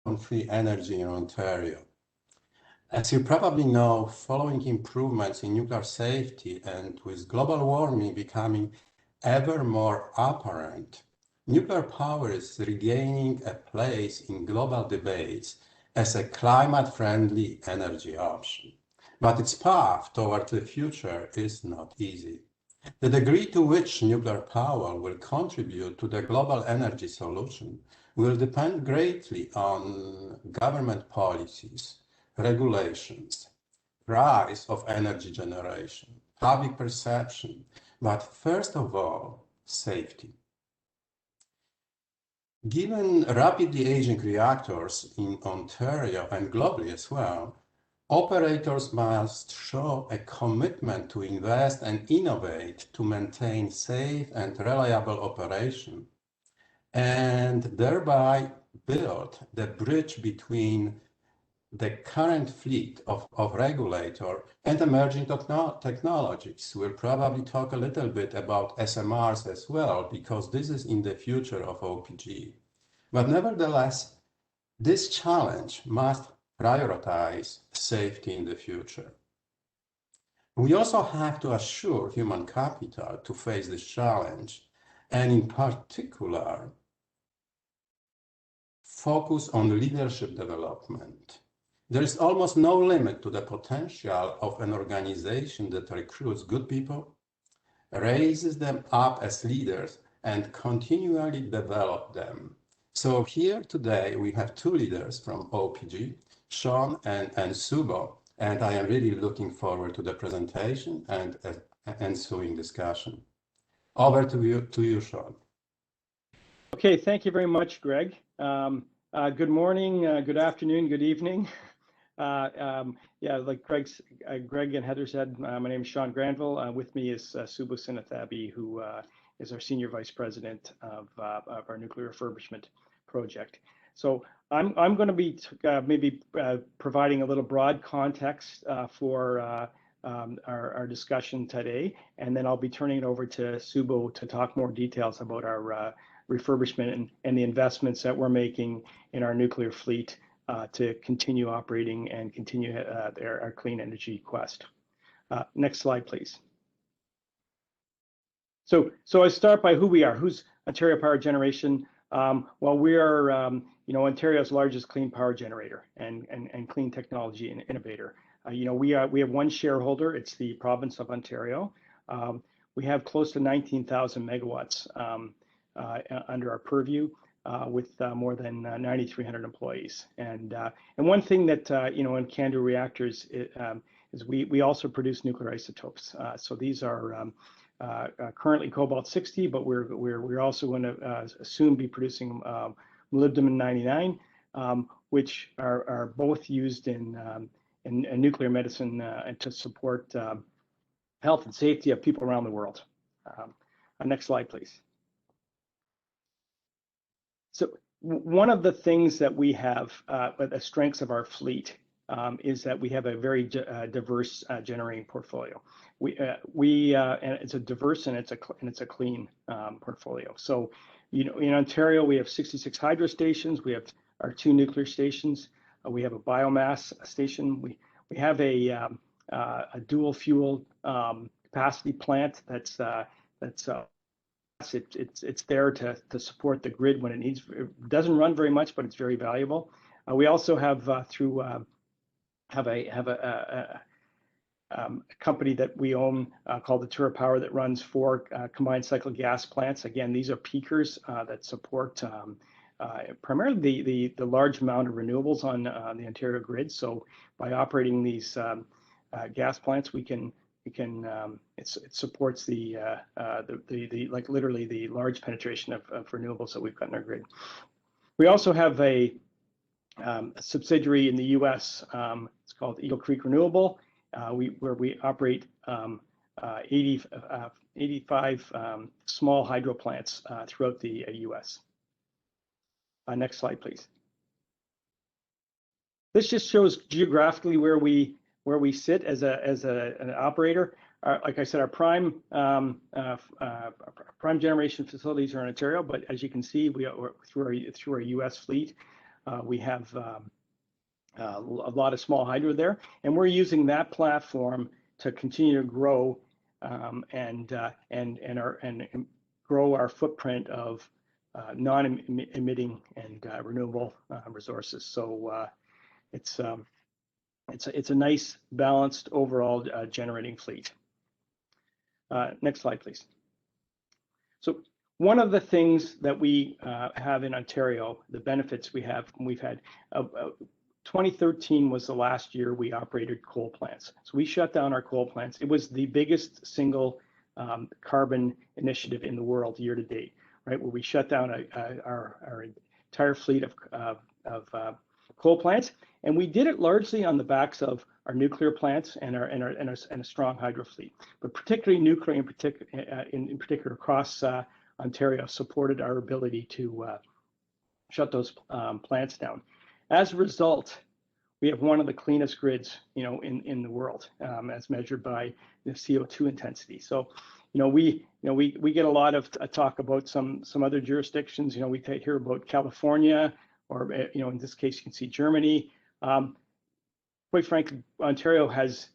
carbon-free energy in Ontario. As you probably know, following improvements in nuclear safety and with global warming becoming ever more apparent, nuclear power is regaining a place in global debates as a climate-friendly energy option. But its path toward the future is not easy. The degree to which nuclear power will contribute to the global energy solution will depend greatly on government policies, regulations, price of energy generation, public perception, but first of all, safety. Given rapidly aging reactors in Ontario and globally as well, operators must show a commitment to invest and innovate to maintain safe and reliable operation, and thereby build the bridge between the current fleet of regulator and emerging technologies. We'll probably talk a little bit about SMRs as well, because this is in the future of OPG. But nevertheless, this challenge must prioritize safety in the future. We also have to assure human capital to face this challenge, and in particular, focus on leadership development. There is almost no limit to the potential of an organization that recruits good people, raises them up as leaders, and continually develop them. So here today we have two leaders from OPG, Sean and Subo, and I am really looking forward to the presentation and ensuing discussion. Over to you, Sean. Okay, thank you very much, Greg. Good morning, good afternoon, good evening. Yeah, like Greg and Heather said, my name is Sean Granville. With me is Subo Sinathabi, who is our Senior Vice President of our nuclear refurbishment project. So I'm going to be maybe providing a little broad context for our discussion today, and then I'll be turning it over to Subo to talk more details about our refurbishment and the investments that we're making in our nuclear fleet to continue operating and continue our clean energy quest. Next slide, please. So I start by who we are. Who's Ontario Power Generation? Well, we are Ontario's largest clean power generator and clean technology innovator. We have one shareholder. It's the province of Ontario. We have close to 19,000 megawatts under our purview, with more than 9,300 employees. And one thing that in CANDU reactors is we also produce nuclear isotopes. So these are currently cobalt-60, but we're also going to soon be producing molybdenum-99, which are both used in nuclear medicine and to support health and safety of people around the world. Next slide, please. So one of the things that we have, the strengths of our fleet, is that we have a very diverse generating portfolio. And it's a diverse and it's a clean portfolio. So in Ontario we have 66 hydro stations. We have our 2 nuclear stations. We have a biomass station. We have a dual fuel capacity plant that's there to support the grid when it needs. It doesn't run very much, but it's very valuable. We also have a company that we own called the Tura Power that runs 4 combined cycle gas plants. Again, these are peakers that support primarily the large amount of renewables on the Ontario grid. So by operating these gas plants, it supports like literally the large penetration of renewables that we've got in our grid. We also have a subsidiary in the U.S. It's called Eagle Creek Renewable, where we operate 85 small hydro plants throughout the U.S. Next slide, please. This just shows geographically where we sit as an operator. Like I said, our prime generation facilities are in Ontario, but as you can see, through our U.S. fleet, We have a lot of small hydro there, and we're using that platform to continue to grow and grow our footprint of non-emitting and renewable resources. So it's a nice balanced overall generating fleet. Next slide, please. So one of the things that we have in Ontario, the benefits we've had, 2013 was the last year we operated coal plants. So we shut down our coal plants. It was the biggest single carbon initiative in the world year to date, right? Where we shut down our entire fleet of coal plants, and we did it largely on the backs of our nuclear plants and a strong hydro fleet. But particularly nuclear, in particular across Ontario, supported our ability to shut those plants down. As a result, we have one of the cleanest grids, in the world, as measured by the CO2 intensity. So, we get a lot of talk about some other jurisdictions. We hear about California, or in this case, you can see Germany. Quite frankly, Ontario has,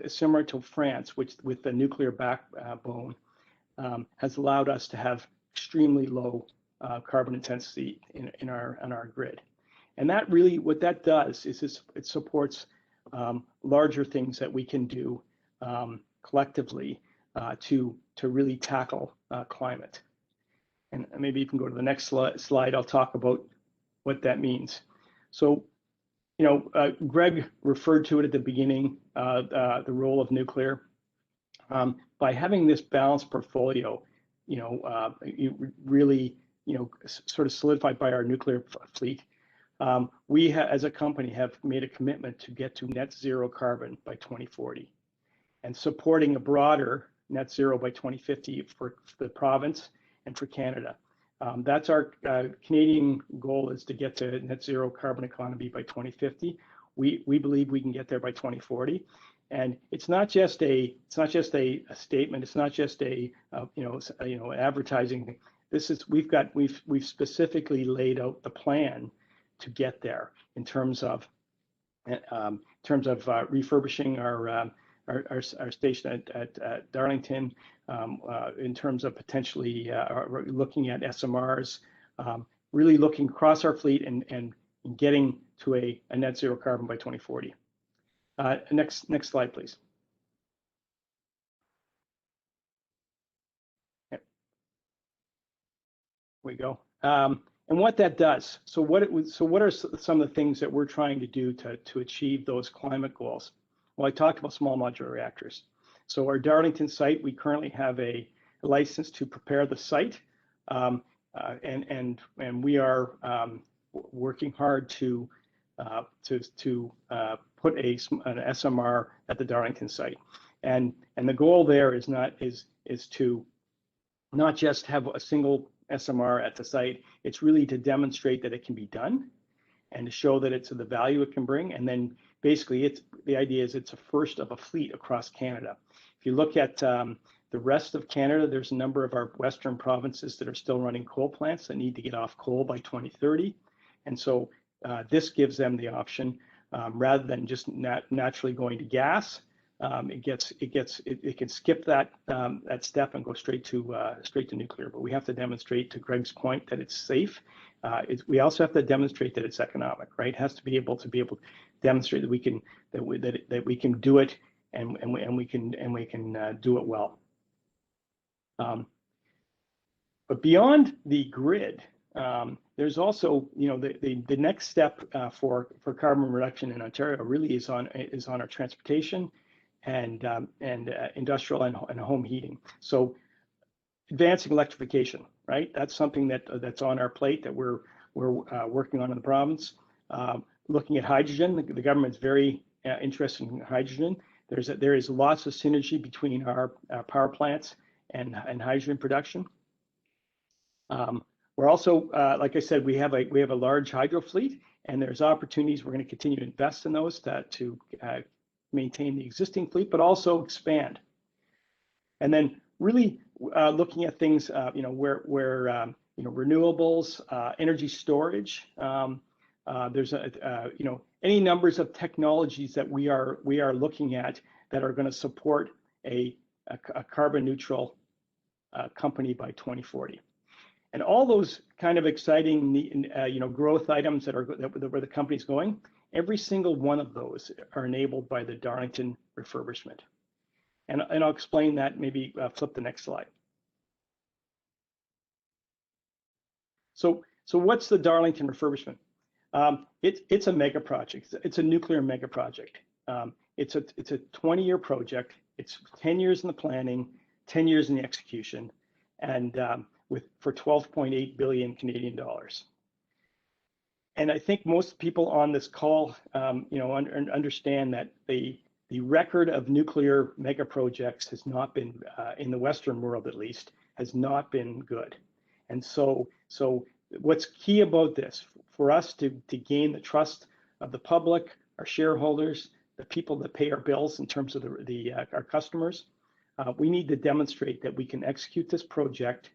similar to France, which with the nuclear backbone, has allowed us to have extremely low carbon intensity in our grid. And that really, what that does is it supports larger things that we can do collectively to really tackle climate. And maybe you can go to the next slide. I'll talk about what that means. So, Greg referred to it at the beginning, the role of nuclear. By having this balanced portfolio, really, sort of solidified by our nuclear fleet, we as a company have made a commitment to get to net zero carbon by 2040, and supporting a broader net zero by 2050 for the province and for Canada. That's our Canadian goal, is to get to net zero carbon economy by 2050. We believe we can get there by 2040. And it's not just a statement. It's not just a advertising thing. This is we've specifically laid out the plan to get there in terms of refurbishing our station at Darlington, in terms of potentially looking at SMRs, really looking across our fleet and getting to a net zero carbon by 2040. Next slide, please. There we go. And what that does, so what are some of the things that we're trying to do to achieve those climate goals? Well, I talked about small modular reactors. So our Darlington site, we currently have a license to prepare the site, and we are working hard to put an SMR at the Darlington site, and the goal there is to not just have a single SMR at the site. It's really to demonstrate that it can be done, and to show that it's the value it can bring. And then basically, the idea is it's a first of a fleet across Canada. If you look at the rest of Canada, there's a number of our western provinces that are still running coal plants that need to get off coal by 2030, and so this gives them the option, rather than just naturally going to gas. It can skip that step and go straight to nuclear. But we have to demonstrate, to Greg's point, that it's safe. We also have to demonstrate that it's economic, right? It has to be able to demonstrate that we can do it, and we can do it well. But beyond the grid, there's also, the next step for carbon reduction in Ontario really is on our transportation and industrial and home heating. So advancing electrification, right? That's something that's on our plate that we're working on in the province. Looking at hydrogen, the government's very interested in hydrogen. There is lots of synergy between our power plants and hydrogen production. We're also, like I said, we have a large hydro fleet, and there's opportunities. We're going to continue to invest in those to maintain the existing fleet, but also expand. And then really looking at things, where renewables, energy storage, There's any numbers of technologies that we are looking at that are going to support a carbon neutral company by 2040. And all those kind of exciting growth items that where the company's going, every single one of those are enabled by the Darlington refurbishment. And I'll explain that, maybe flip the next slide. So what's the Darlington refurbishment? It's a mega project. It's a nuclear mega project. It's a 20-year project. It's 10 years in the planning, 10 years in the execution, and for 12.8 billion Canadian dollars. And I think most people on this call, understand that the record of nuclear mega projects has not been, in the Western world at least, has not been good. And so what's key about this, for us to gain the trust of the public, our shareholders, the people that pay our bills in terms of our customers, we need to demonstrate that we can execute this project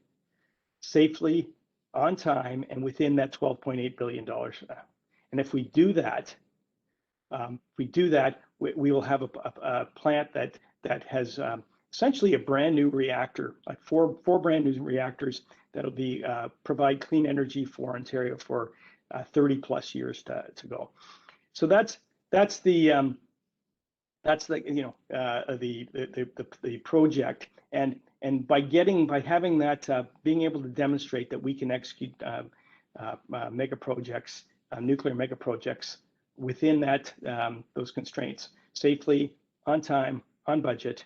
safely, on time, and within that $12.8 billion. And if we do that, we will have a plant that has essentially a brand new reactor, like four brand new reactors that'll be provide clean energy for Ontario for 30 plus years to go. So that's the project, and by having that, being able to demonstrate that we can execute mega projects, nuclear mega projects within those constraints, safely, on time, on budget,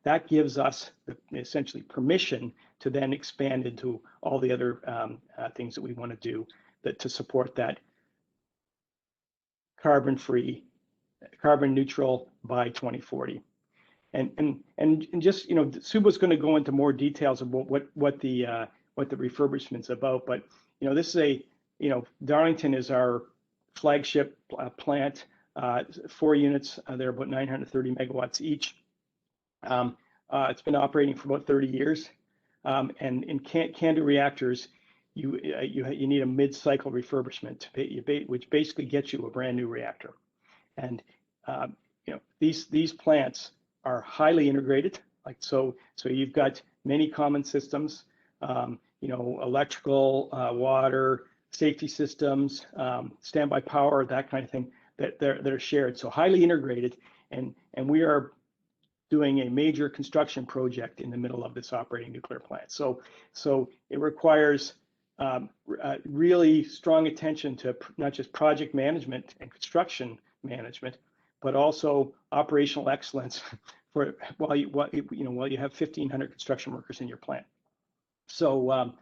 that gives us essentially permission to then expand into all the other things that we want to do to support that carbon-free, carbon neutral by 2040. And just, Subo's going to go into more details about what the refurbishment's about, but this is Darlington is our flagship plant, 4 units. They're about 930 megawatts each. It's been operating for about 30 years, and in CANDU reactors, you need a mid-cycle refurbishment, which basically gets you a brand new reactor. And these plants are highly integrated. So you've got many common systems, electrical, water, safety systems, standby power, that kind of thing, that are shared. So highly integrated, and we are doing a major construction project in the middle of this operating nuclear plant. So it requires really strong attention to not just project management and construction management, but also operational excellence while you have 1,500 construction workers in your plant. So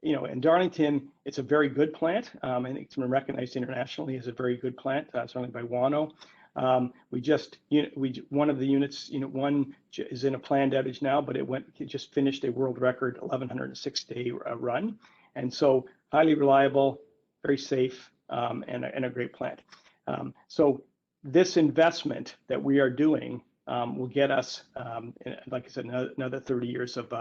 in Darlington, it's a very good plant. I think it's been recognized internationally as a very good plant, certainly by WANO. One of the units, unit 1, is in a planned outage now, but it just finished a world record 1,106-day run, and so highly reliable, very safe, and a great plant. So this investment that we are doing will get us, like I said, another 30 years of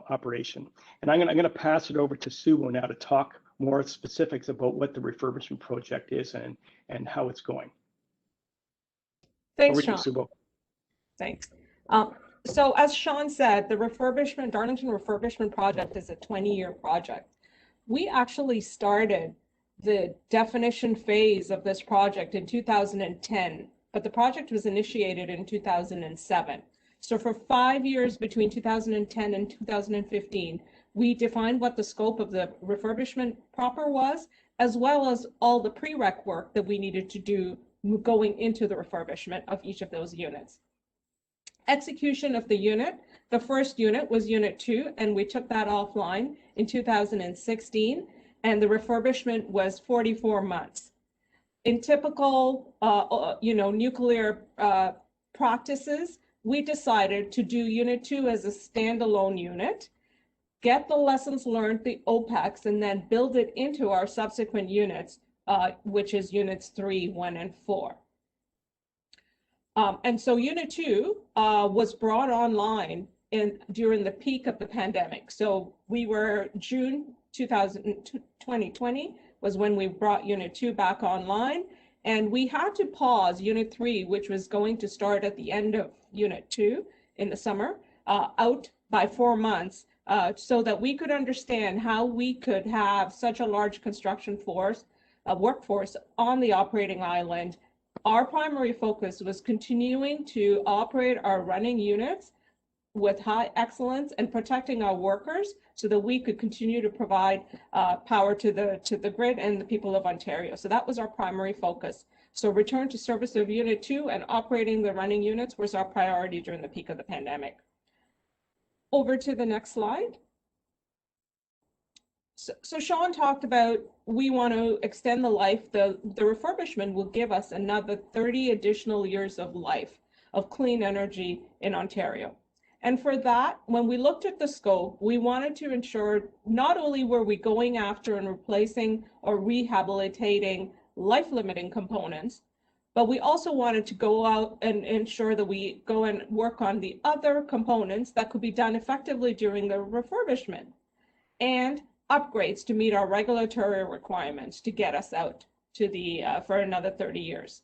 operation. And I'm going to pass it over to Subo now to talk more specifics about what the refurbishment project is and how it's going. Thanks, Sean. Thanks. So as Sean said, the Darlington refurbishment project is a 20-year project. We actually started the definition phase of this project in 2010, but the project was initiated in 2007. So for 5 years between 2010 and 2015, we defined what the scope of the refurbishment proper was, as well as all the prereq work that we needed to do going into the refurbishment of each of those units. Execution of the unit, the first unit was unit 2, and we took that offline in 2016, and the refurbishment was 44 months. In typical, nuclear practices, we decided to do unit 2 as a standalone unit, get the lessons learned, the OPEX, and then build it into our subsequent units, which is units 3, 1, and 4. And so unit 2 was brought online during the peak of the pandemic. So we were June 2020, was when we brought Unit 2 back online. And we had to pause Unit 3, which was going to start at the end of Unit 2 in the summer, out by 4 months, so that we could understand how we could have such a large construction force, workforce on the operating island. Our primary focus was continuing to operate our running units with high excellence and protecting our workers so that we could continue to provide power to the grid and the people of Ontario. So that was our primary focus. So return to service of Unit 2 and operating the running units was our priority during the peak of the pandemic. Over to the next slide. So Sean talked about we want to extend the life. The refurbishment will give us another 30 additional years of life of clean energy in Ontario. And for that, when we looked at the scope, we wanted to ensure not only were we going after and replacing or rehabilitating life-limiting components, but we also wanted to go out and ensure that we go and work on the other components that could be done effectively during the refurbishment and upgrades to meet our regulatory requirements to get us out to the for another 30 years.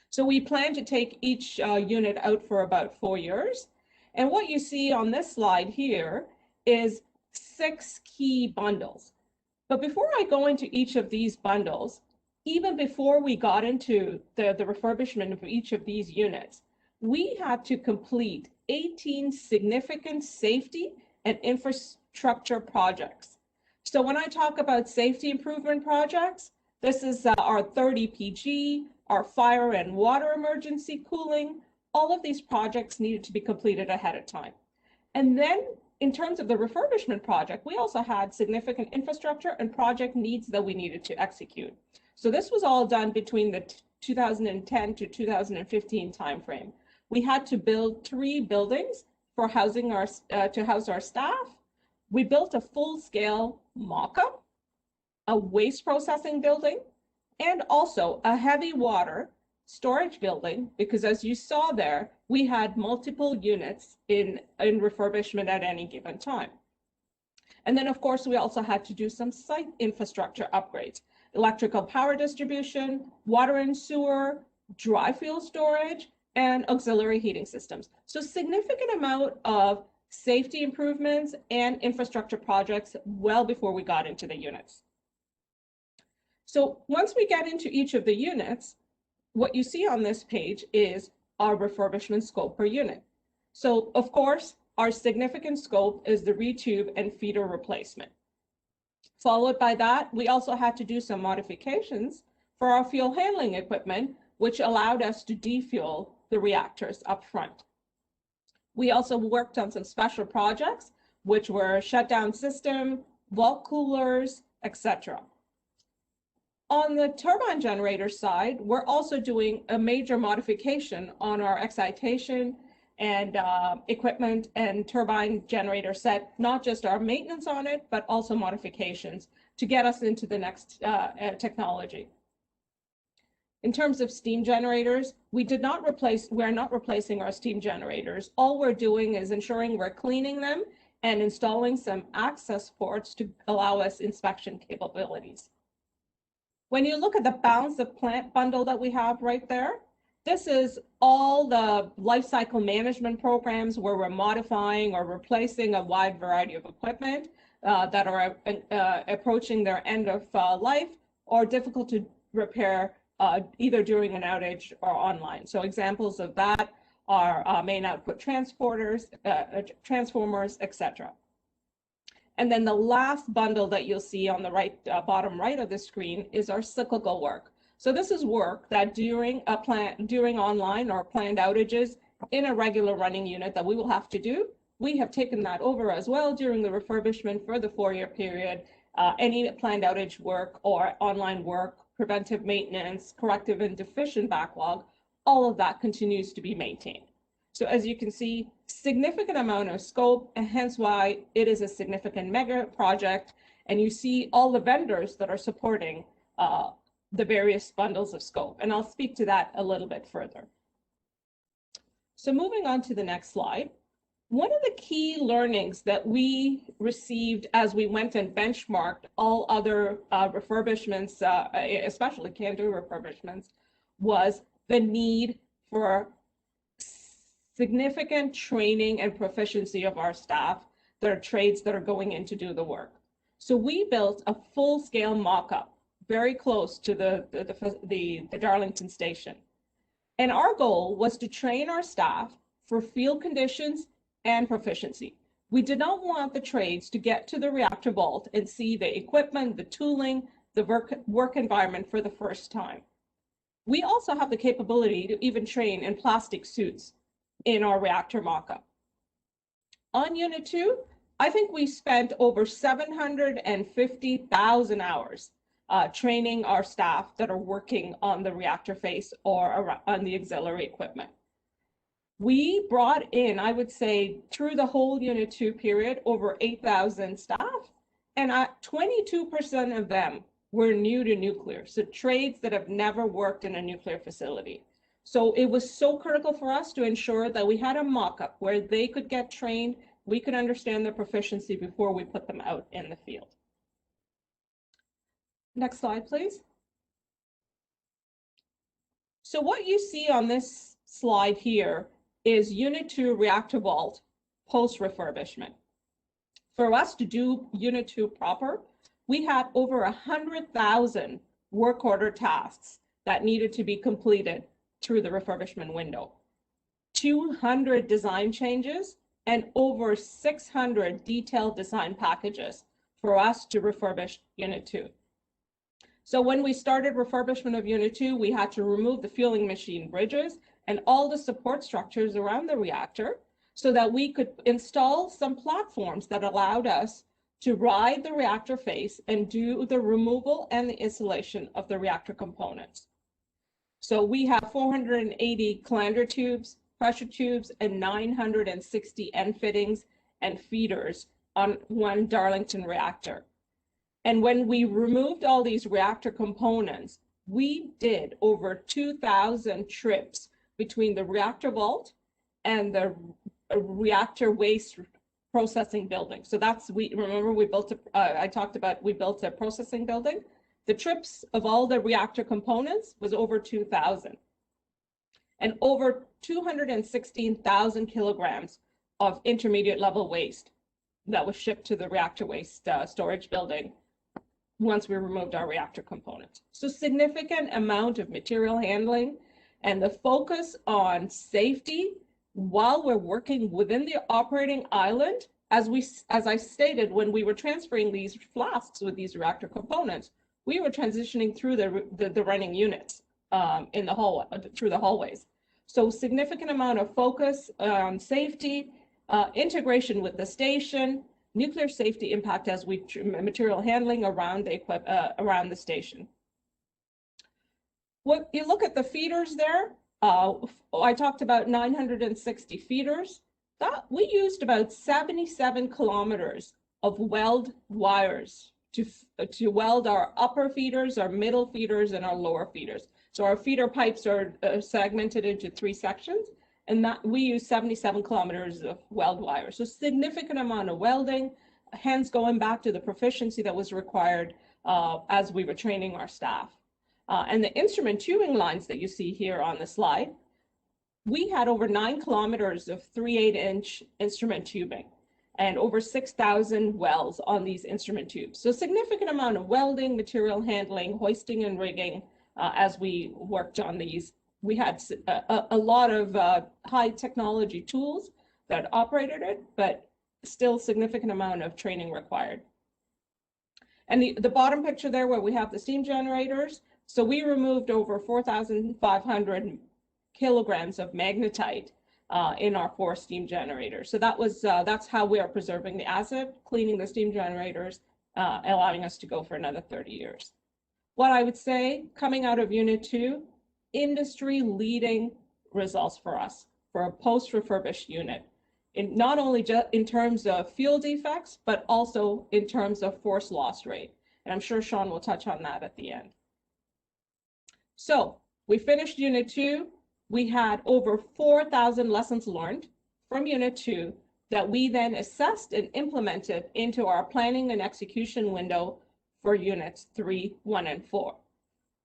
So we plan to take each unit out for about 4 years. And what you see on this slide here is 6 key bundles. But before I go into each of these bundles, even before we got into the refurbishment of each of these units, we had to complete 18 significant safety and infrastructure projects. So when I talk about safety improvement projects, this is our 30 PG, our fire and water emergency cooling. All of these projects needed to be completed ahead of time. And then in terms of the refurbishment project, we also had significant infrastructure and project needs that we needed to execute. So this was all done between the 2010 to 2015 timeframe. We had to build 3 buildings for housing to house our staff. We built a full-scale mock-up, a waste processing building, and also a heavy water storage building, because as you saw there, we had multiple units in refurbishment at any given time. And then of course, we also had to do some site infrastructure upgrades, electrical power distribution, water and sewer, dry fuel storage, and auxiliary heating systems. So significant amount of safety improvements and infrastructure projects well before we got into the units. So once we get into each of the units, what you see on this page is our refurbishment scope per unit. So of course, our significant scope is the retube and feeder replacement. Followed by that, we also had to do some modifications for our fuel handling equipment, which allowed us to defuel the reactors up front. We also worked on some special projects, which were shutdown system, vault coolers, etc. On the turbine generator side, we're also doing a major modification on our excitation and equipment and turbine generator set, not just our maintenance on it, but also modifications to get us into the next technology. In terms of steam generators, we're not replacing our steam generators. All we're doing is ensuring we're cleaning them and installing some access ports to allow us inspection capabilities. When you look at the balance of plant bundle that we have right there, this is all the life cycle management programs where we're modifying or replacing a wide variety of equipment that are approaching their end of life or difficult to repair either during an outage or online. So examples of that are main output transporters, transformers, etc. And then the last bundle that you'll see on the right, bottom right of the screen is our cyclical work. So this is work that during online or planned outages in a regular running unit that we will have to do. We have taken that over as well during the refurbishment for the 4-year period. Any planned outage work or online work, preventive maintenance, corrective and deficient backlog, all of that continues to be maintained. So as you can see, significant amount of scope, and hence why it is a significant mega project. And you see all the vendors that are supporting the various bundles of scope. And I'll speak to that a little bit further. So moving on to the next slide, One of the key learnings that we received as we went and benchmarked all other refurbishments, especially can-do refurbishments, was the need for significant training and proficiency of our staff that are trades that are going in to do the work. So we built a full-scale mock-up very close to the Darlington station. And our goal was to train our staff for field conditions and proficiency. We did not want the trades to get to the reactor vault and see the equipment, the tooling, the work environment for the first time. We also have the capability to even train in plastic suits in our reactor mock-up. On Unit 2, I think we spent over 750,000 hours training our staff that are working on the reactor face or on the auxiliary equipment. We brought in, I would say, through the whole Unit 2 period, over 8,000 staff, and 22% of them were new to nuclear, so trades that have never worked in a nuclear facility. So it was so critical for us to ensure that we had a mock-up where they could get trained, we could understand their proficiency before we put them out in the field. Next slide, please. So what you see on this slide here is Unit 2 reactor vault post-refurbishment. For us to do Unit 2 proper, we had over 100,000 work order tasks that needed to be completed through the refurbishment window, 200 design changes, and over 600 detailed design packages for us to refurbish Unit 2. So when we started refurbishment of Unit 2, we had to remove the fueling machine bridges and all the support structures around the reactor so that we could install some platforms that allowed us to ride the reactor face and do the removal and the installation of the reactor components. So we have 480 calandra tubes, pressure tubes, and 960 end fittings and feeders on one Darlington reactor. And when we removed all these reactor components, we did over 2,000 trips between the reactor vault and the reactor waste processing building. So that's, remember we built we built a processing building. The trips of all the reactor components was over 2,000. And over 216,000 kilograms of intermediate level waste that was shipped to the reactor waste storage building once we removed our reactor components. So significant amount of material handling, and the focus on safety while we're working within the operating island. As I stated, when we were transferring these flasks with these reactor components, we were transitioning through the running units in the hall, through the hallways. So significant amount of focus on safety, integration with the station, nuclear safety impact as we material handling around the station. What you look at the feeders there, I talked about 960 feeders. That we used about 77 kilometers of weld wires to weld our upper feeders, our middle feeders, and our lower feeders. So our feeder pipes are segmented into 3 sections, and that we use 77 kilometers of weld wire. So significant amount of welding, hence going back to the proficiency that was required as we were training our staff. And the instrument tubing lines that you see here on the slide, we had over 9 kilometers of 3/8-inch instrument tubing and over 6,000 welds on these instrument tubes. So significant amount of welding, material handling, hoisting and rigging as we worked on these. We had a lot of high technology tools that operated it, but still significant amount of training required. And the bottom picture there where we have the steam generators, so we removed over 4,500 kilograms of magnetite in our 4 steam generators. So that's how we are preserving the asset, cleaning the steam generators, allowing us to go for another 30 years. What I would say, coming out of Unit 2, industry-leading results for us for a post-refurbished unit, not only just in terms of fuel defects, but also in terms of force loss rate. And I'm sure Sean will touch on that at the end. So we finished Unit 2. We had over 4,000 lessons learned from Unit 2 that we then assessed and implemented into our planning and execution window for units 3, 1, and 4.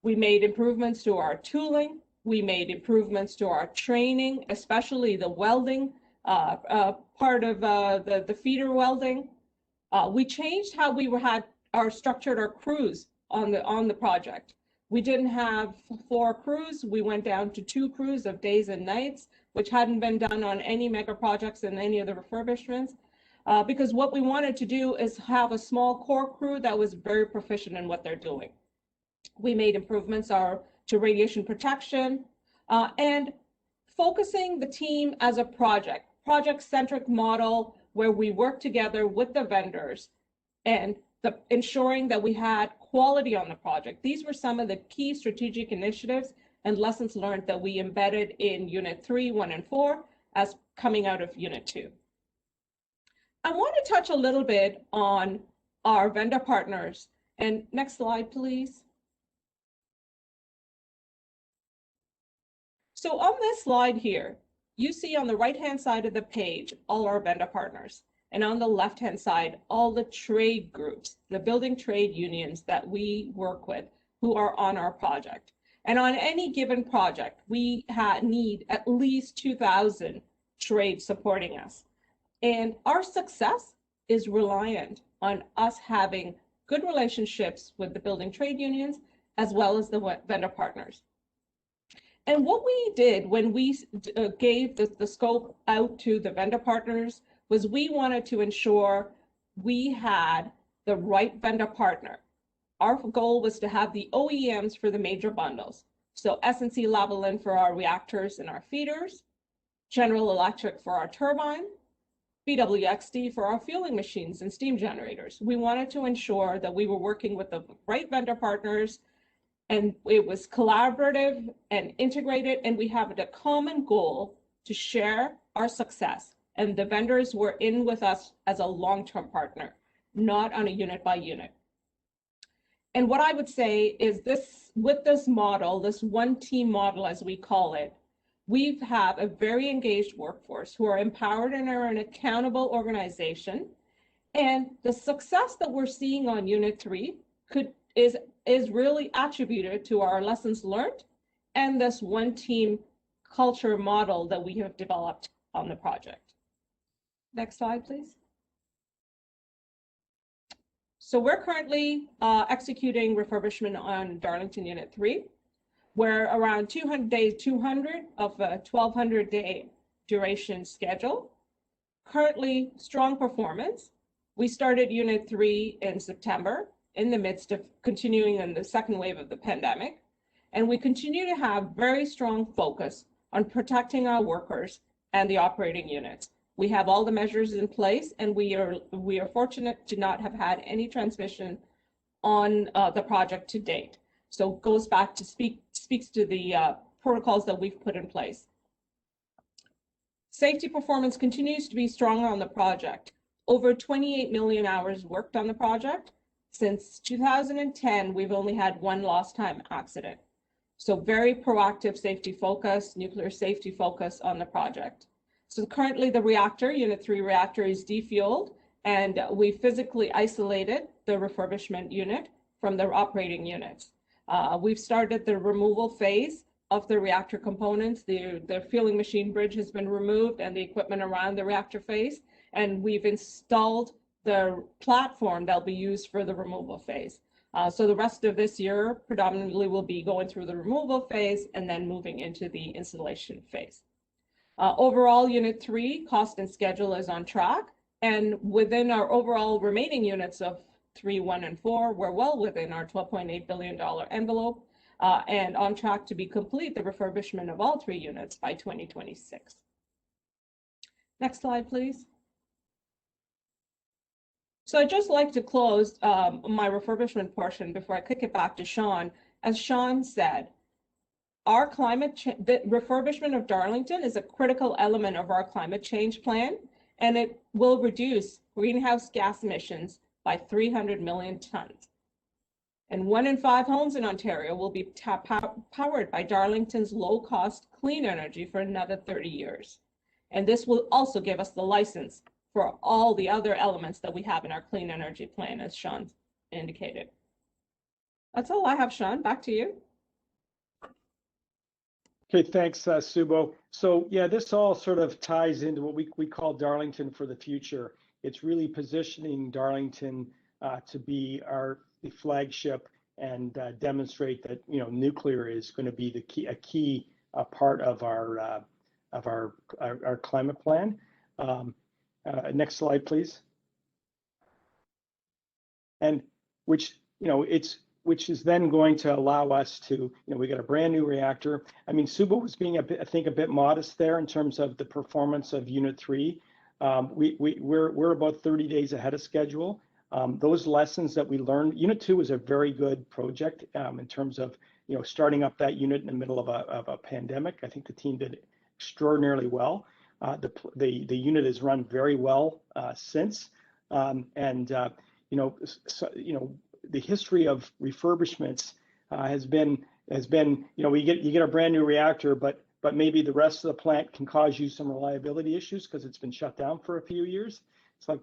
We made improvements to our tooling. We made improvements to our training, especially the welding part of the feeder welding. We changed how we had structured our crews on the project. We didn't have 4 crews. We went down to 2 crews of days and nights, which hadn't been done on any mega projects in any of the refurbishments, because what we wanted to do is have a small core crew that was very proficient in what they're doing. We made improvements to radiation protection and focusing the team as a project-centric model where we work together with the vendors and ensuring that we had quality on the project. These were some of the key strategic initiatives and lessons learned that we embedded in Unit 3, 1, and 4 as coming out of Unit 2. I want to touch a little bit on our vendor partners. And next slide, please. So on this slide here, you see on the right-hand side of the page, all our vendor partners. And on the left-hand side, all the trade groups, the building trade unions that we work with who are on our project. And on any given project, we need at least 2,000 trades supporting us. And our success is reliant on us having good relationships with the building trade unions as well as the vendor partners. And what we did when we gave the scope out to the vendor partners was we wanted to ensure we had the right vendor partner. Our goal was to have the OEMs for the major bundles. So SNC-Lavalin for our reactors and our feeders, General Electric for our turbine, BWXT for our fueling machines and steam generators. We wanted to ensure that we were working with the right vendor partners and it was collaborative and integrated, and we have a common goal to share our success. And the vendors were in with us as a long-term partner, not on a unit by unit. And what I would say is this, with this model, this one team model as we call it, we have a very engaged workforce who are empowered and are an accountable organization. And the success that we're seeing on Unit 3 is really attributed to our lessons learned and this one team culture model that we have developed on the project. Next slide, please. So we're currently executing refurbishment on Darlington Unit 3. We're around 200 of a 1,200-day duration schedule. Currently, strong performance. We started Unit 3 in September in the midst of continuing in the second wave of the pandemic. And we continue to have very strong focus on protecting our workers and the operating units. We have all the measures in place, and we are fortunate to not have had any transmission on the project to date. So it goes back to speaks to the protocols that we've put in place. Safety performance continues to be strong on the project. Over 28 million hours worked on the project. Since 2010, we've only had 1 lost time accident. So very proactive safety focus, nuclear safety focus on the project. So currently the reactor, Unit 3 reactor, is defueled, and we physically isolated the refurbishment unit from the operating units. We've started the removal phase of the reactor components. The fueling machine bridge has been removed and the equipment around the reactor phase, and we've installed the platform that'll be used for the removal phase. So the rest of this year predominantly will be going through the removal phase and then moving into the installation phase. Overall, Unit 3 cost and schedule is on track, and within our overall remaining units of 3, 1, and 4, we're well within our $12.8 billion envelope and on track to complete the refurbishment of all 3 units by 2026. Next slide, please. So I'd just like to close my refurbishment portion before I kick it back to Sean. As Sean said, our the refurbishment of Darlington is a critical element of our climate change plan, and it will reduce greenhouse gas emissions by 300 million tons. And 1 in 5 homes in Ontario will be powered by Darlington's low-cost clean energy for another 30 years. And this will also give us the license for all the other elements that we have in our clean energy plan, as Sean indicated. That's all I have, Sean. Back to you. Okay, thanks, Subo. So yeah, this all sort of ties into what we call Darlington for the future. It's really positioning Darlington to be the flagship and demonstrate that nuclear is going to be a key part of our climate plan. Next slide, please. And which is then going to allow us to, we got a brand new reactor. I mean, Subo was being I think a bit modest there in terms of the performance of Unit 3. We're about 30 days ahead of schedule. Those lessons that we learned, Unit 2 was a very good project in terms of starting up that unit in the middle of a pandemic. I think the team did extraordinarily well. The unit has run very well since, the history of refurbishments has been you get a brand new reactor, but maybe the rest of the plant can cause you some reliability issues because it's been shut down for a few years. It's like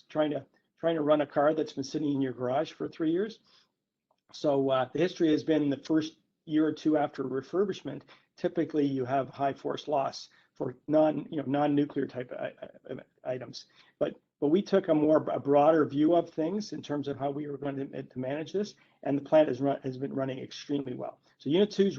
trying to run a car that's been sitting in your garage for 3 years. So the history has been the first year or two after refurbishment, typically you have high force loss for non-nuclear type items. But we took a broader view of things in terms of how we were going to manage this, and the plant has been running extremely well. So Unit 2 is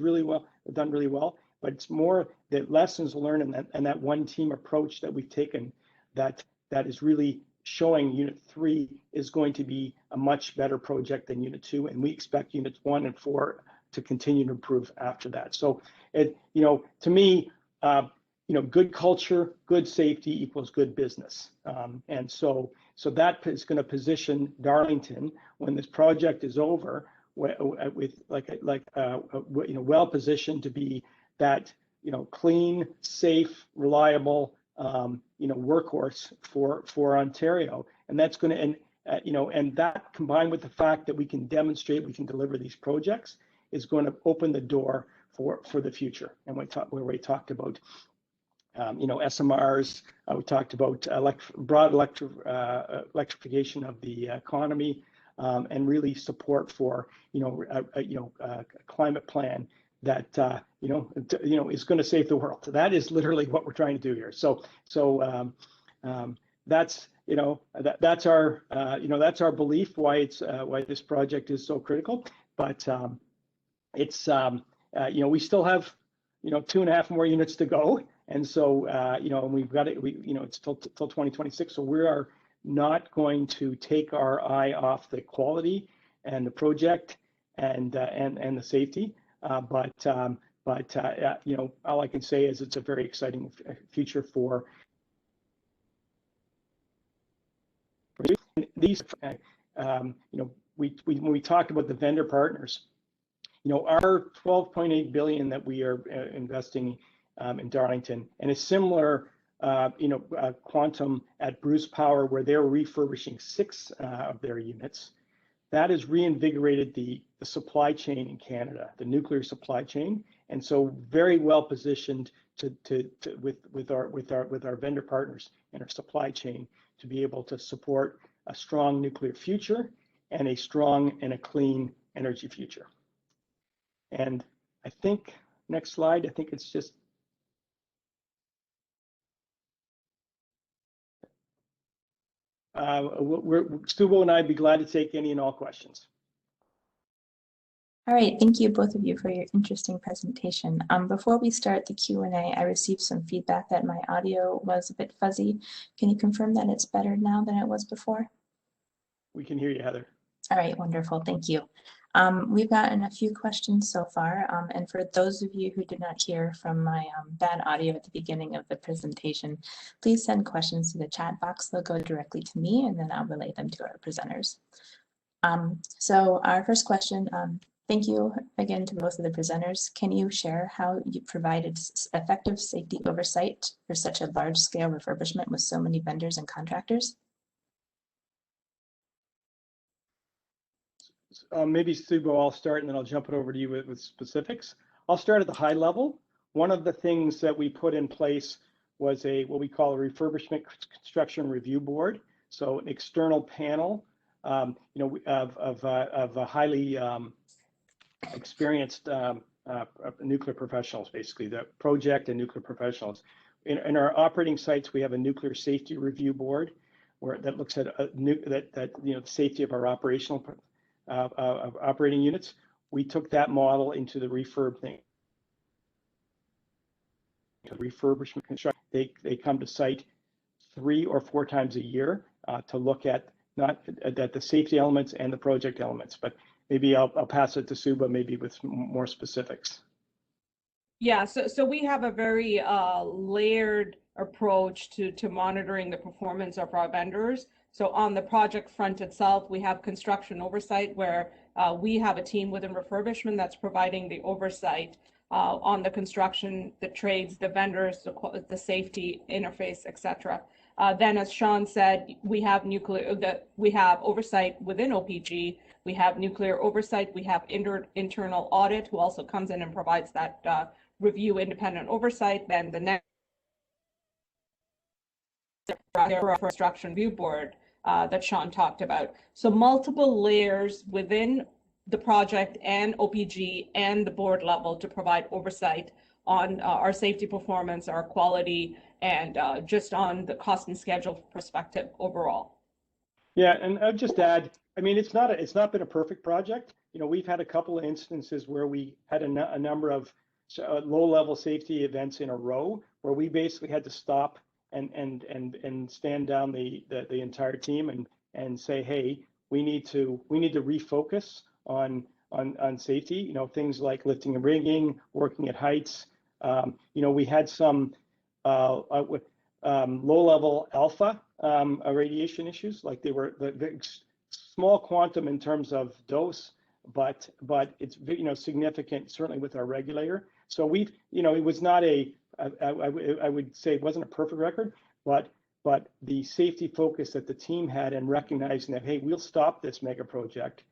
done really well, but it's more the lessons learned and that one team approach that we've taken that is really showing Unit 3 is going to be a much better project than Unit 2, and we expect Units 1 and 4 to continue to improve after that. So to me, good culture, good safety equals good business. And so that is going to position Darlington when this project is over with well positioned to be that clean, safe, reliable workhorse for Ontario. And that's going to and that combined with the fact that we can demonstrate we can deliver these projects is going to open the door for the future. And we talked about SMRs. We talked about broad electrification of the economy, and really support for a climate plan that is going to save the world. So that is literally what we're trying to do here. So that's that's our belief why this project is so critical. But it's we still have 2.5 more units to go. And so, and we've got it, it's till 2026. So we are not going to take our eye off the quality and the project and the safety. But all I can say is it's a very exciting future for these. When we talked about the vendor partners, our $12.8 billion that we are investing in Darlington, and a similar quantum at Bruce Power, where they're refurbishing 6 of their units. That has reinvigorated the supply chain in Canada, the nuclear supply chain, and so very well positioned with our vendor partners and our supply chain to be able to support a strong nuclear future and a strong and a clean energy future. And I think next slide. I think it's just. Stubo and I'd be glad to take any and all questions. All right, thank you both of you for your interesting presentation. Before we start the Q&A, I received some feedback that my audio was a bit fuzzy. Can you confirm that it's better now than it was before? We can hear you, Heather. All right, wonderful, thank you. We've gotten a few questions so far, and for those of you who did not hear from my bad audio at the beginning of the presentation, please send questions to the chat box. They'll go directly to me, and then I'll relay them to our presenters. So our first question, thank you again to both of the presenters. Can you share how you provided effective safety oversight for such a large-scale refurbishment with so many vendors and contractors? Maybe Subo, I'll start and then I'll jump it over to you with specifics. I'll start at the high level. One of the things that we put in place was what we call a refurbishment construction review board. So an external panel, of a highly experienced nuclear professionals, basically the project and nuclear professionals. In our operating sites, we have a nuclear safety review board that looks at the safety of our operational operating units. We took that model into the refurbishment construction. They come to site 3 or 4 times a year to look at the safety elements and the project elements. But maybe I'll pass it to Suba, maybe with more specifics. Yeah, so we have a very layered approach to monitoring the performance of our vendors. So on the project front itself, we have construction oversight where we have a team within refurbishment that's providing the oversight on the construction, the trades, the vendors, the safety interface, etc. Then, as Sean said, we have oversight within OPG. We have nuclear oversight. We have internal audit, who also comes in and provides that review independent oversight. Then the next construction review board that Sean talked about. So multiple layers within the project and OPG and the board level to provide oversight on our safety performance, our quality, and just on the cost and schedule perspective overall. Yeah, and I'd just add, I mean, it's not been a perfect project. You know, we've had a couple of instances where we had a number of low-level safety events in a row where we basically had to stop and stand down the entire team and say, hey, we need to refocus on safety. You know, things like lifting and rigging, working at heights. You know, we had some low-level alpha radiation issues, like they were the small quantum in terms of dose, but it's, you know, significant certainly with our regulator. So we've, you know, it was not I would say it wasn't a perfect record, but the safety focus that the team had and recognizing that, hey, we'll stop this mega project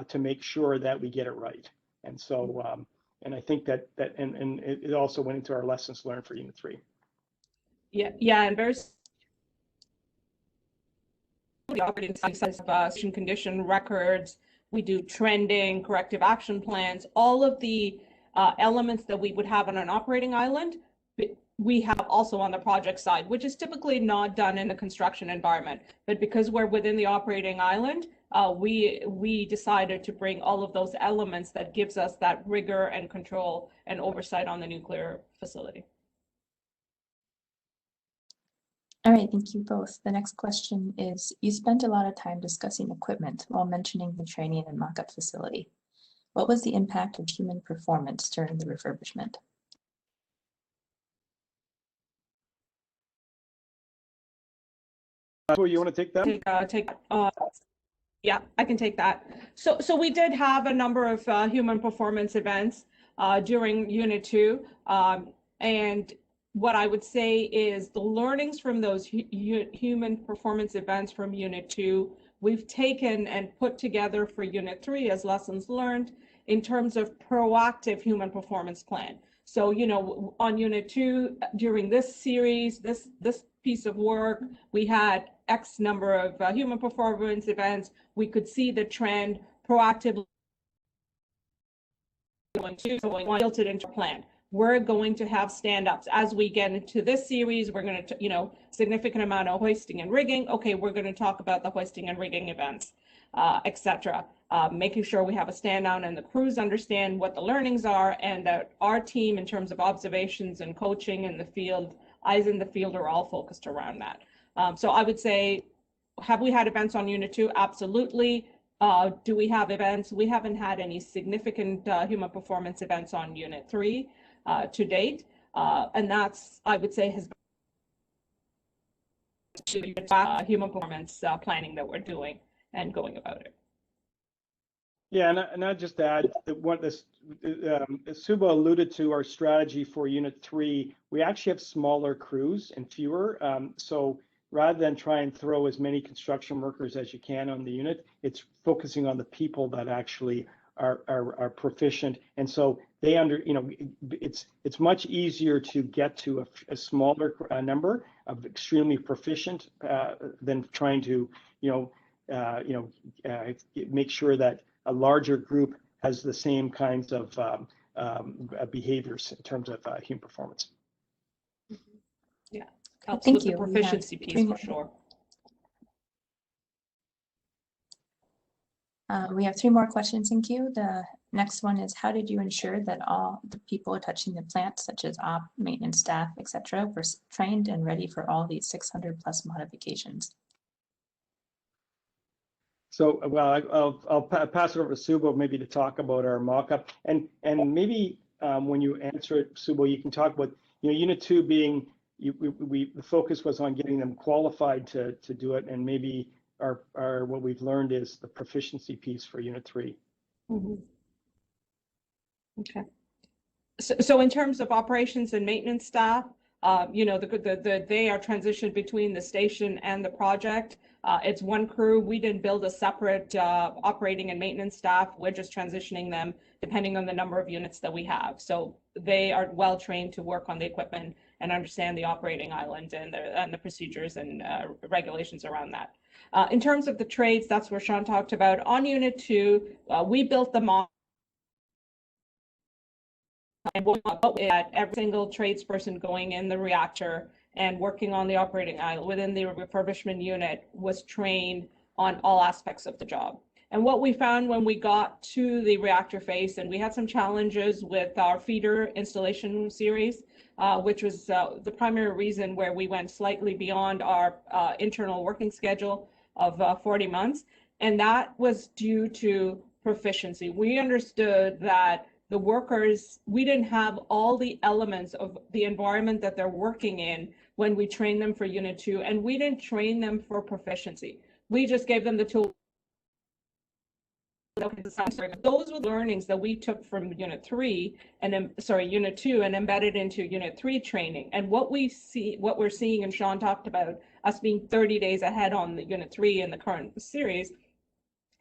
to make sure that we get it right. And so and I think that and it also went into our lessons learned for Unit 3. Yeah, and very the operating sites have condition records. We do trending, corrective action plans, all of the elements that we would have on an operating island, we have also on the project side, which is typically not done in a construction environment. But because we're within the operating island, we decided to bring all of those elements that gives us that rigor and control and oversight on the nuclear facility. All right, thank you both. The next question is, you spent a lot of time discussing equipment while mentioning the training and mock-up facility. What was the impact of human performance during the refurbishment? You want to take that? Yeah, I can take that. So we did have a number of human performance events during Unit 2. And what I would say is the learnings from those human performance events from Unit 2, we've taken and put together for Unit 3 as lessons learned in terms of proactive human performance plan. So, you know, on Unit 2, during this series, this piece of work, we had X number of human performance events. We could see the trend proactively built it into plan. We're going to have stand-ups as we get into this series. We're going to, you know, significant amount of hoisting and rigging. Okay, we're going to talk about the hoisting and rigging events, etc. Making sure we have a stand down and the crews understand what the learnings are, and that our team, in terms of observations and coaching in the field, eyes in the field, are all focused around that. So I would say, have we had events on Unit 2? Absolutely. Do we have events? We haven't had any significant human performance events on Unit 3 to date. And that's, I would say, has been human performance planning that we're doing and going about it. Yeah, and I'd just add that what this Suba alluded to our strategy for Unit 3, we actually have smaller crews and fewer. So rather than try and throw as many construction workers as you can on the unit, it's focusing on the people that actually are proficient. And so it's much easier to get to a smaller number of extremely proficient than trying to make sure that a larger group has the same kinds of behaviors in terms of human performance. Yeah, helps Thank with you. the proficiency piece for sure. We have 3 more questions in queue. The next one is, how did you ensure that all the people touching the plant, such as op, maintenance staff, etc., were trained and ready for all these 600 plus modifications? So, well, I'll pass it over to Subo maybe to talk about our mock-up, and maybe when you answer it, Subo, you can talk about Unit 2 being the focus was on getting them qualified to do it, and maybe our what we've learned is the proficiency piece for Unit 3. Mm-hmm. Okay. So in terms of operations and maintenance staff, they are transitioned between the station and the project. It's one crew. We didn't build a separate operating and maintenance staff. We're just transitioning them depending on the number of units that we have. So they are well trained to work on the equipment and understand the operating island and the procedures and regulations around that. In terms of the trades, that's where Sean talked about. On Unit 2, we built the model. And we had every single tradesperson going in the reactor and working on the operating island within the refurbishment unit was trained on all aspects of the job. And what we found when we got to the reactor phase, and we had some challenges with our feeder installation series, which was the primary reason where we went slightly beyond our internal working schedule of 40 months. And that was due to proficiency. We understood that the workers, we didn't have all the elements of the environment that they're working in when we trained them for Unit 2, and we didn't train them for proficiency. We just gave them the tool. Those were learnings that we took from Unit 3 and then, Unit 2 and embedded into Unit 3 training. And what we're seeing, and Sean talked about us being 30 days ahead on the Unit 3 in the current series,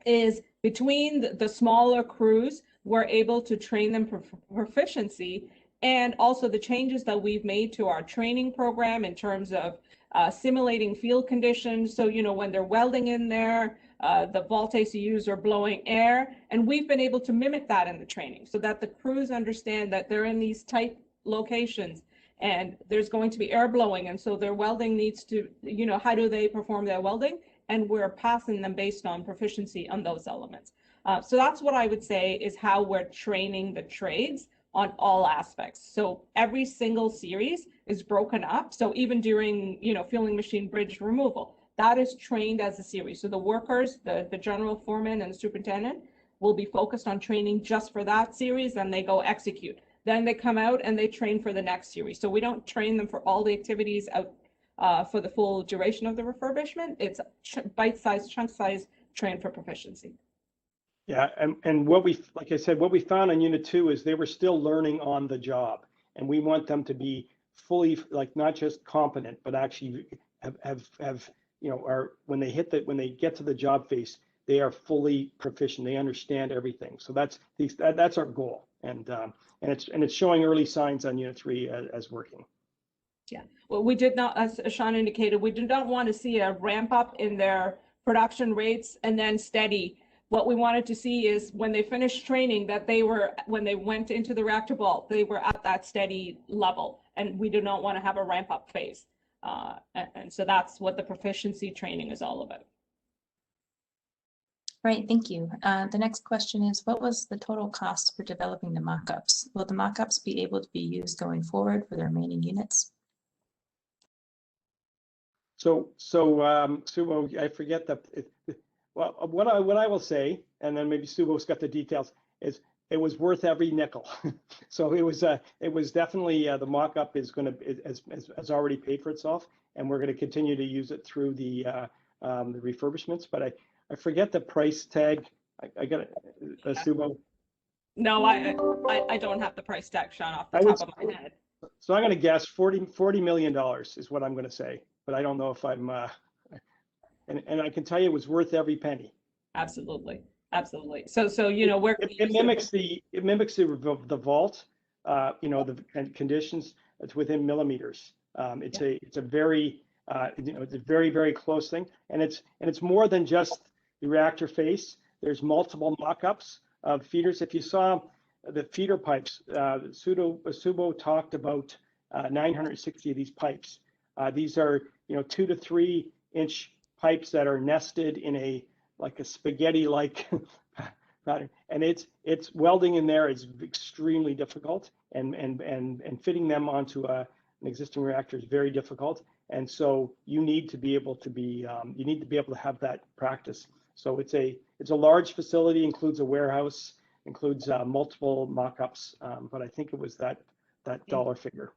is between the smaller crews, we're able to train them for proficiency, and also the changes that we've made to our training program in terms of simulating field conditions. So, when they're welding in there, the vault ACUs are blowing air, and we've been able to mimic that in the training so that the crews understand that they're in these tight locations and there's going to be air blowing, and so their welding needs to, how do they perform their welding? And we're passing them based on proficiency on those elements. So that's what I would say is how we're training the trades on all aspects. So every single series is broken up. So even during, fueling machine bridge removal, that is trained as a series. So the workers, the general foreman and the superintendent will be focused on training just for that series, and they go execute. Then they come out and they train for the next series. So we don't train them for all the activities out for the full duration of the refurbishment. It's bite-sized, chunk-sized train for proficiency. Yeah, and what like I said, what we found on Unit 2 is they were still learning on the job, and we want them to be fully, like, not just competent, but actually have when they get to the job phase, they are fully proficient. They understand everything. So that's our goal, and it's showing early signs on Unit 3 as working. Yeah, well, we did not, as Sean indicated, we did not want to see a ramp up in their production rates and then steady. What we wanted to see is when they finished training that when they went into the reactor vault, they were at that steady level, and we did not want to have a ramp up phase. And so that's what the proficiency training is all about. Right, thank you. The next question is, what was the total cost for developing the mock-ups? Will the mock-ups be able to be used going forward for the remaining units? So I forget well, what I will say, and then maybe Subo's got the details, is it was worth every nickel. So it was definitely the mock-up is going to has already paid for itself, and we're going to continue to use it through the refurbishments. But I forget the price tag. I got it, Subo. No, I don't have the price tag, Sean, off the top of my head. So I'm going to guess $40 million is what I'm going to say, but I don't know if I'm. And I can tell you it was worth every penny. Absolutely. Absolutely. So you know, where it mimics the vault, you know, the conditions. It's within millimeters. It's a very you know, it's a very close thing, and it's more than just the reactor face. There's multiple mock-ups of feeders. If you saw the feeder pipes, Subo talked about 960 of these pipes. These are, you know, 2 to 3 inch pipes that are nested in a like a spaghetti-like pattern, and it's welding in there is extremely difficult, and fitting them onto an existing reactor is very difficult. And so you need to be able to have that practice. So it's a large facility, includes a warehouse, includes multiple mock-ups, but I think it was that dollar figure.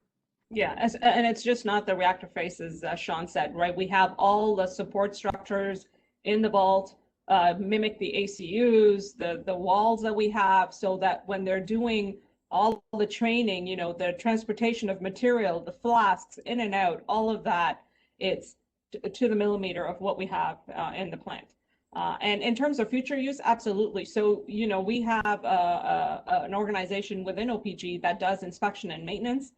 Yeah, and it's just not the reactor faces, as Sean said, right? We have all the support structures in the vault, mimic the ACUs, the walls that we have, so that when they're doing all the training, you know, the transportation of material, the flasks in and out, all of that, it's to the millimeter of what we have in the plant. And in terms of future use, absolutely. So, you know, we have an organization within OPG that does inspection and maintenance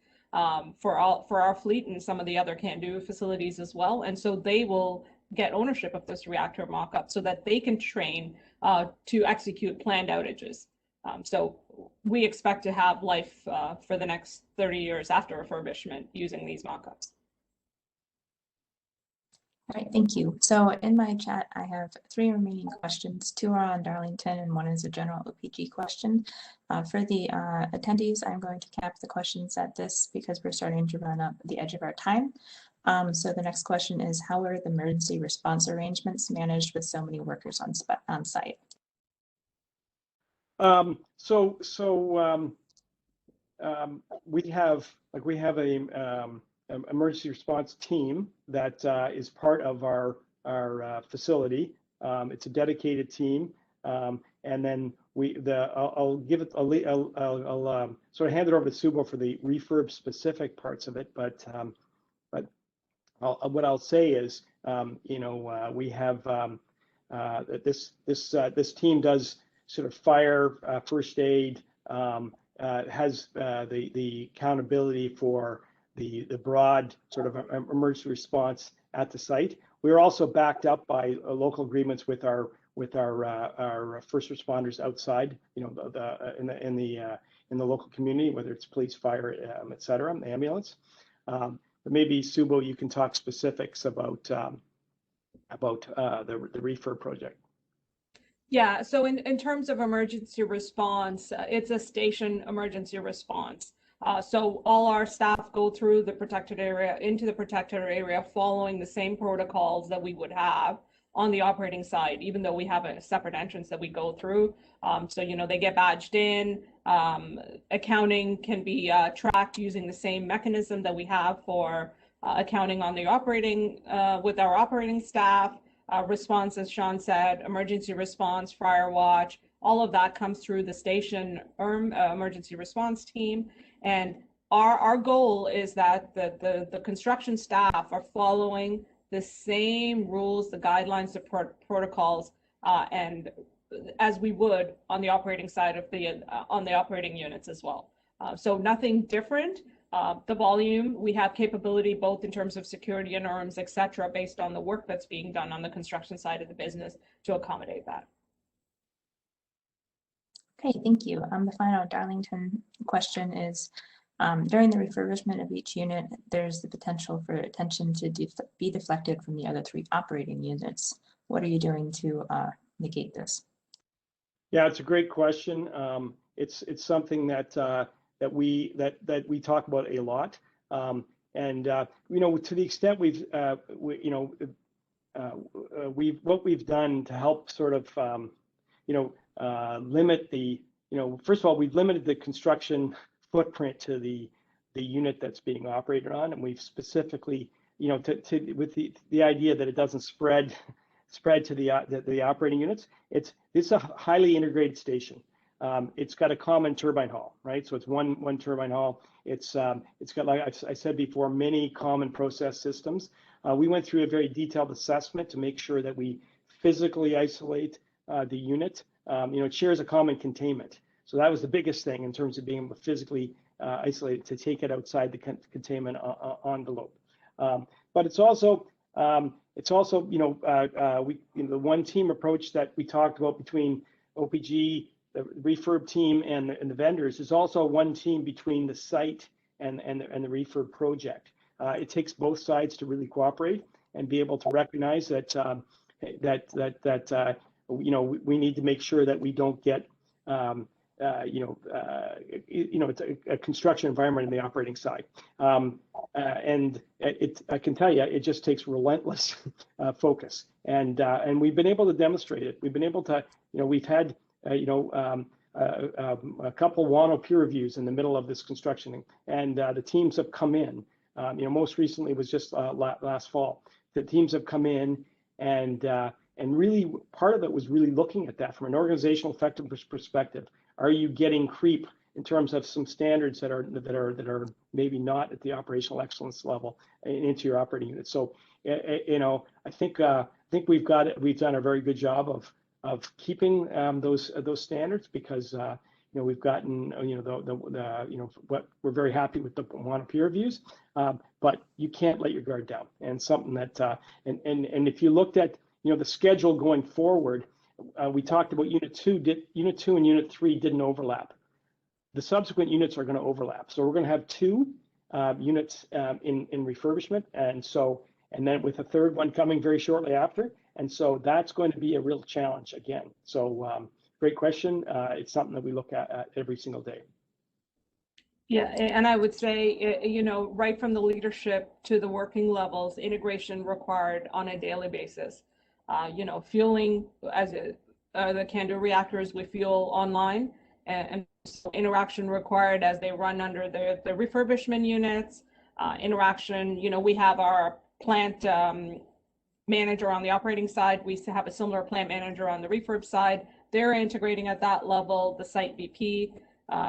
for our fleet and some of the other CANDU facilities as well. And so they will get ownership of this reactor mock-up so that they can train to execute planned outages. So we expect to have life for the next 30 years after refurbishment using these mock-ups. All right, thank you. So in my chat, I have 3 remaining questions. 2 are on Darlington and 1 is a general OPG question. For the attendees, I'm going to cap the questions at this because we're starting to run up the edge of our time. So the next question is, how are the emergency response arrangements managed with so many workers on site? We have a emergency response team that is part of our facility. It's a dedicated team, and then I'll sort of hand it over to Subo for the refurb specific parts of it, but what I'll say is, you know, we have this team does sort of fire, first aid, has the accountability for the broad sort of emergency response at the site. We're also backed up by local agreements with our first responders outside, you know, in the local community, whether it's police, fire, et cetera, ambulance. But maybe Subo, you can talk specifics about the refurb project. Yeah, so in terms of emergency response, it's a station emergency response. So all our staff go through the protected area, into the protected area, following the same protocols that we would have on the operating side, even though we have a separate entrance that we go through. So, you know, they get badged in. Accounting can be tracked using the same mechanism that we have for accounting on the operating, with our operating staff. Response, as Sean said, emergency response, fire watch, all of that comes through the station emergency response team. And our goal is that the construction staff are following the same rules, the guidelines, the protocols, and as we would on the operating side of on the operating units as well. So nothing different. The volume, we have capability both in terms of security and norms, et cetera, based on the work that's being done on the construction side of the business to accommodate that. Okay, thank you. The final Darlington question is, during the refurbishment of each unit, there's the potential for attention to be deflected from the other 3 operating units. What are you doing to negate this? Yeah, it's a great question. It's something that we talk about a lot, and you know, to the extent what we've done to help sort of you know, limit the, you know, first of all, we've limited the construction footprint to the unit that's being operated on, and we've specifically, you know, with the idea that it doesn't spread to the operating units. It's a highly integrated station. It's got a common turbine hall, right? So it's one turbine hall. It's got, like I said before, many common process systems. We went through a very detailed assessment to make sure that we physically isolate the unit it shares a common containment. So that was the biggest thing in terms of being able to physically isolate it, to take it outside the containment envelope. But it's also the one team approach that we talked about between OPG, the refurb team, and the vendors is also one team between the site and the refurb project. It takes both sides to really cooperate and be able to recognize that we need to make sure that we don't get it's a construction environment in the operating side. And I can tell you, it just takes relentless focus. And we've been able to demonstrate it. We've been able to, we've had, a couple WANO peer reviews in the middle of this construction, and the teams have come in. Most recently was just last fall. The teams have come in, and really part of it was really looking at that from an organizational effectiveness perspective. Are you getting creep in terms of some standards that are maybe not at the operational excellence level into your operating unit? So, I think we've done a very good job of keeping those standards, because we've gotten what we're very happy with the WANO peer reviews, but you can't let your guard down. And something that and if you looked at the schedule going forward, we talked about Unit 2 and Unit 3 didn't overlap. The subsequent units are going to overlap. So we're going to have 2 units in refurbishment, and then with a third one coming very shortly after. And so that's going to be a real challenge again. So great question. It's something that we look at every single day. Yeah, and I would say, right from the leadership to the working levels, integration required on a daily basis. Fueling as the CANDU reactors, we fuel online, and interaction required as they run under the refurbishment units. Interaction, we have our plant manager on the operating side. We have a similar plant manager on the refurb side. They're integrating at that level. The site VP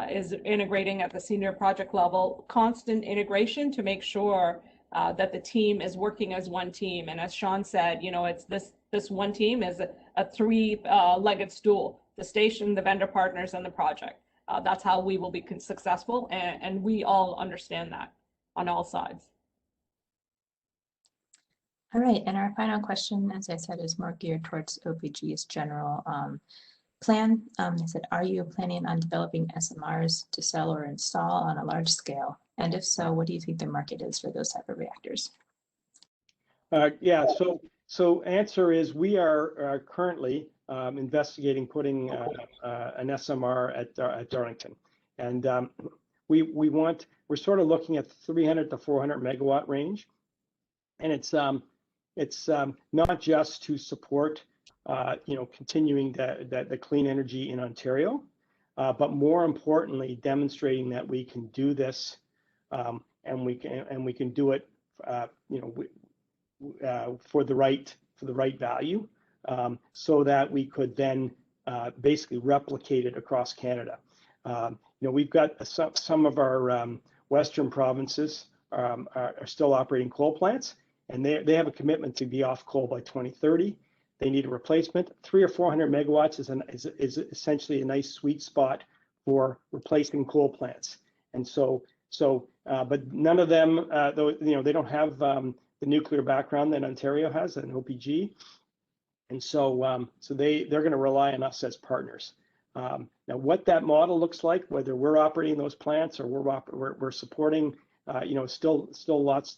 is integrating at the senior project level. Constant integration to make sure that the team is working as one team. And as Sean said, it's this one team is a three-legged stool: the station, the vendor partners, and the project. That's how we will be successful, and we all understand that on all sides. All right, and our final question, as I said, is more geared towards OPG's general plan. They said, are you planning on developing SMRs to sell or install on a large scale? And if so, what do you think the market is for those type of reactors? Yeah, so answer is we are currently investigating putting an SMR at Darlington, and we're sort of looking at 300 to 400 megawatt range, and it's not just to support continuing the clean energy in Ontario, but more importantly, demonstrating that we can do this, and we can do it for the right value, so that we could then basically replicate it across Canada. We've got some of our western provinces are still operating coal plants, and they have a commitment to be off coal by 2030. They need a replacement. 300 or 400 megawatts is essentially a nice sweet spot for replacing coal plants. And but none of them, they don't have the nuclear background that Ontario has and OPG, and so they're going to rely on us as partners. Now, what that model looks like, whether we're operating those plants or we're supporting, still lots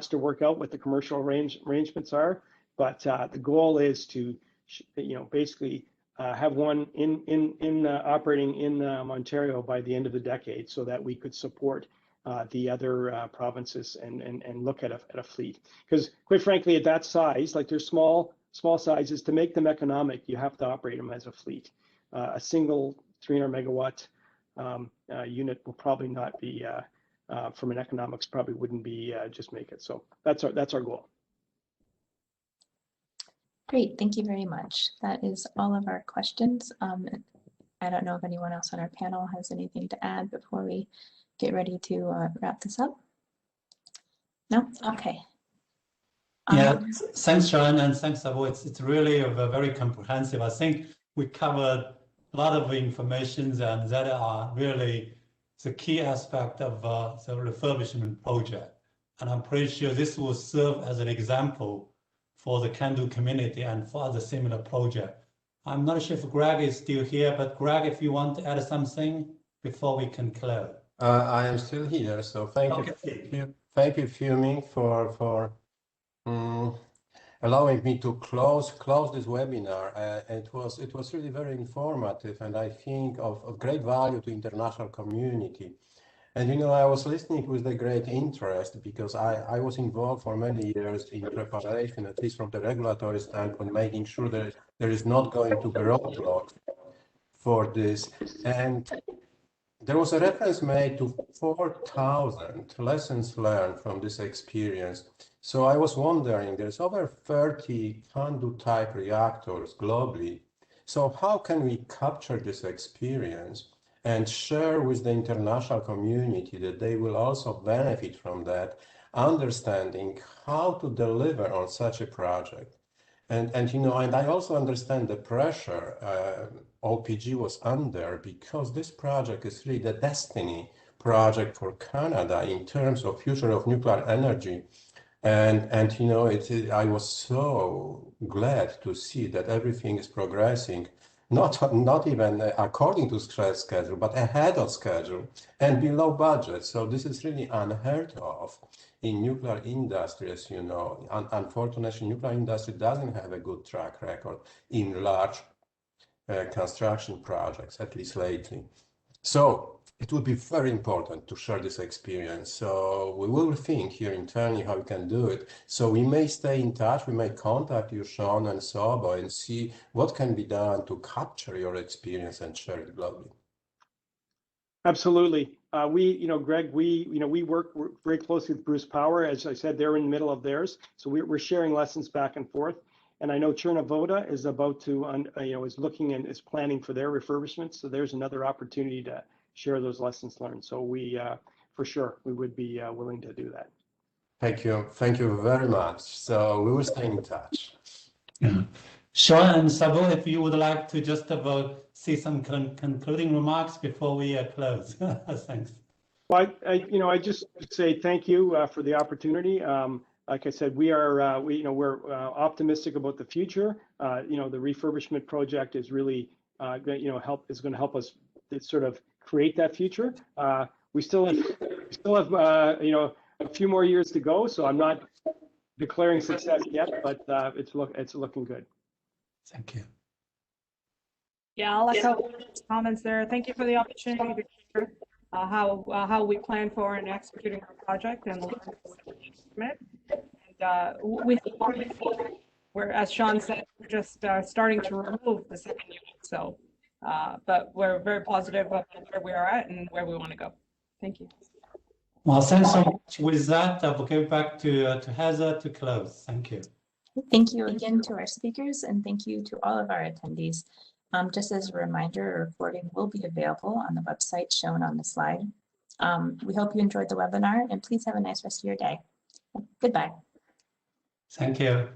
to work out what the commercial arrangements are. But the goal is to, basically have one operating in Ontario by the end of the decade, so that we could support the other provinces and look at a fleet. Because quite frankly, at that size, like they're small sizes, to make them economic, you have to operate them as a fleet. A single 300 megawatt unit will probably not be, from an economics, probably wouldn't be just make it. So that's our goal. Great, thank you very much. That is all of our questions. I don't know if anyone else on our panel has anything to add before we get ready to wrap this up. No? Okay. Yeah, thanks, Sean, and thanks, Savo. It's really very comprehensive. I think we covered a lot of information, and that are really the key aspect of the refurbishment project. And I'm pretty sure this will serve as an example for the Can-Do community and for other similar projects. I'm not sure if Greg is still here, but Greg, if you want to add something before we can close. I am still here, so thank you, Fuming, for allowing me to close this webinar. It was really very informative, and I think of great value to international community. And I was listening with a great interest because I was involved for many years in preparation, at least from the regulatory standpoint, making sure that there is not going to be roadblocks for this. And there was a reference made to 4,000 lessons learned from this experience. So I was wondering, there's over 30 Can-Do type reactors globally. So how can we capture this experience and share with the international community that they will also benefit from that, understanding how to deliver on such a project? And I also understand the pressure OPG was under, because this project is really the destiny project for Canada in terms of future of nuclear energy. And I was so glad to see that everything is progressing, not even according to schedule, but ahead of schedule and below budget. So this is really unheard of in nuclear industry, as you know. Unfortunately, nuclear industry doesn't have a good track record in large construction projects, at least lately. So it would be very important to share this experience. So we will think here internally how we can do it. So we may stay in touch, we may contact you, Sean and Sobo, and see what can be done to capture your experience and share it globally. Absolutely. Greg, we work very closely with Bruce Power. As I said, they're in the middle of theirs. So we're sharing lessons back and forth. And I know Chernavoda is about to, is looking and is planning for their refurbishment. So there's another opportunity to share those lessons learned. So we, for sure, we would be willing to do that. Thank you very much. So we will stay in touch. Yeah. Sean and Sabo, if you would like to just say some concluding remarks before we close. Thanks. Well, I just say thank you for the opportunity. Like I said, we're optimistic about the future. The refurbishment project is really going to help us sort of create that future. We still have a few more years to go, so I'm not declaring success yet, but it's looking good. Thank you. Yeah, I'll echo comments there. Thank you for the opportunity to share how we plan for and executing our project and we're, as Sean said, we're just starting to remove the second unit. So, but we're very positive about where we are at and where we want to go. Thank you. Well, thanks so much. With that, I will go back to Heather to close. Thank you. Thank you again to our speakers, and thank you to all of our attendees. Just as a reminder, a recording will be available on the website shown on the slide. We hope you enjoyed the webinar, and please have a nice rest of your day. Goodbye. Thank you.